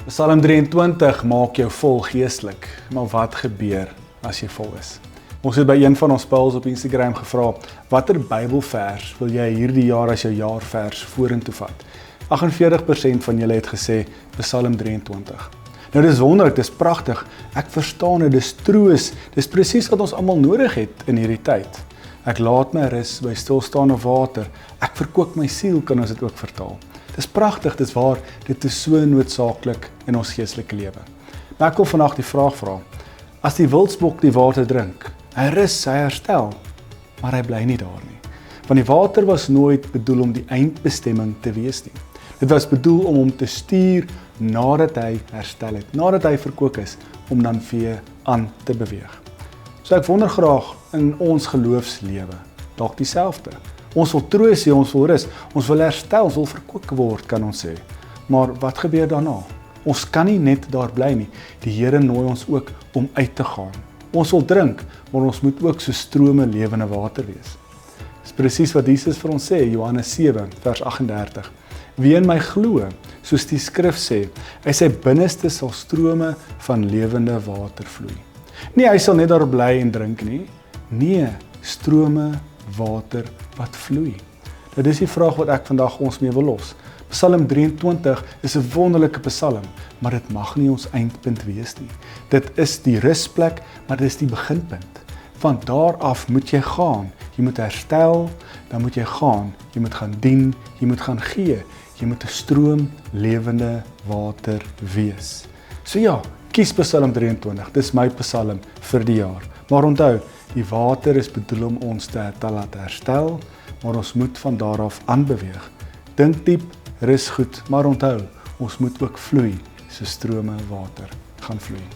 Psalm 23 maak jou vol geestelik, maar wat gebeur as jy vol is? Ons het by een van ons polls op Instagram gevra, watter Bybelvers wil jy hierdie jaar as jou jaarvers vorentoe vat? 48% van julle het gesê Psalm 23. Nou dis wonderlik, dis pragtig, ek verstaan dit, dis troos, dis presies wat ons almal nodig het in hierdie tyd. Ek laat my rus by stilstaande water, ek verkoop my siel, kan ons dit ook vertaal. Dis pragtig, dis waar, dit is so noodsaaklik in ons geestelike lewe. Maar ek wil vandag die vraag vra, as die wildsbok die water drink, hy rus, hy herstel, maar hy bly nie daar nie. Want die water was nooit bedoel om die eindbestemming te wees nie. Dit was bedoel om hom te stuur nadat hy herstel het, nadat hy verkoop is, om dan weer aan te beweeg. So ek wonder graag in ons geloofslewe, dalk dieselfde. Ons wil troos hê, ons wil rus, ons wil herstel, ons wil verkoop word, kan ons sê. Maar wat gebeur daarna? Ons kan nie net daar bly nie. Die Here nooi ons ook om uit te gaan. Ons wil drink, maar ons moet ook so strome lewende water wees. Dis presies wat Jesus vir ons sê, Johannes 7, vers 38. Wie in my glo, soos die skrif sê, uit sy binneste sal strome van lewende water vloei. Nie hy sal net daar bly en drink nie. Nee, strome water wat vloei. Nou dis die vraag wat ek vandag ons mee wil los. Psalm 23 is 'n wonderlike psalm, maar dit mag nie ons eindpunt wees nie. Dit is die rusplek, maar dit is die beginpunt. Van daar af moet jy gaan. Jy moet herstel, dan moet jy gaan. Jy moet gaan dien, jy moet gaan gee. Jy moet 'n stroom lewende water wees. So ja, kies Psalm 23. Dis my psalm vir die jaar. Maar onthou, die water is bedoel om ons te laat herstel, maar ons moet van daar af aanbeweeg. Dink diep, rus goed, maar onthou, ons moet ook vloei, so strome water gaan vloei.